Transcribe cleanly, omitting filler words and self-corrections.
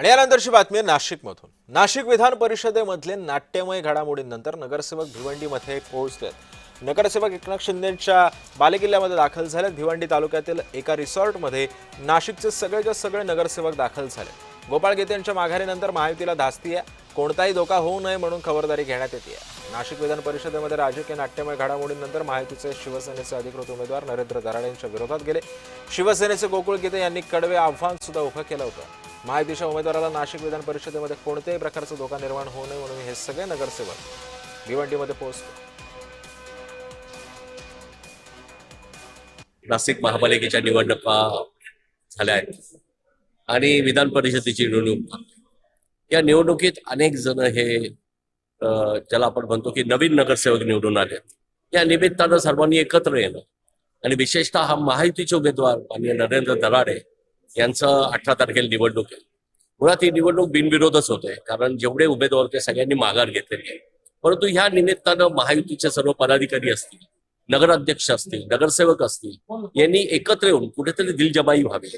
आणि यानंतरची बातमी आहे नाशिकमधून। नाशिक विधान परिषदेमधले नाट्यमय घडामोडींनंतर नगरसेवक भिवंडीमध्ये पोहोचलेत। नगरसेवक एकनाथ शिंदेंच्या बालेकिल्ल्यामध्ये दाखल झालेत। भिवंडी तालुक्यातील एका रिसॉर्टमध्ये नाशिकचे सगळेच्या सगळे नगरसेवक दाखल झाले। गोपाळ गीते यांच्या माघारीनंतर महायुतीला धास्ती आहे, कोणताही धोका होऊ नये म्हणून खबरदारी घेण्यात येते। नाशिक विधान परिषदेमध्ये राजकीय नाट्यमय घडामोडींनंतर महायुतीचे शिवसेनेचे अधिकृत उमेदवार नरेंद्र दराडे यांच्या विरोधात गेले। शिवसेनेचे गोकुळ गीते यांनी कडवे आव्हान सुद्धा उभं केलं होतं। महायुतीच्या उमेदवाराला नाशिक विधान परिषदेमध्ये कोणत्याही प्रकारचा धोका निर्माण होऊ नये म्हणून हे सगळे नगरसेवक भिवंडीमध्ये पोहोचले। नाशिक महापालिकेच्या निवडणुका झाल्या आहेत आणि विधान परिषदेची निवडणूक। या निवडणुकीत अनेक जण हे ज्याला आपण म्हणतो की नवीन नगरसेवक निवडून आले। या निमित्तानं सर्वांनी एकत्र येणं आणि विशेषतः हा महायुतीचे उमेदवार माननीय नरेंद्र दराडे यांचं 18 तारखेला निवडणूक आहे। मुळात ही निवडणूक बिनविरोधच होते, कारण जेवढे उमेदवार ते सगळ्यांनी माघार घेतलेली आहे। परंतु ह्या निमित्तानं महायुतीचे सर्व पदाधिकारी असतील, नगराध्यक्ष असतील, नगरसेवक असतील, यांनी एकत्र येऊन कुठेतरी दिलजमाई व्हावी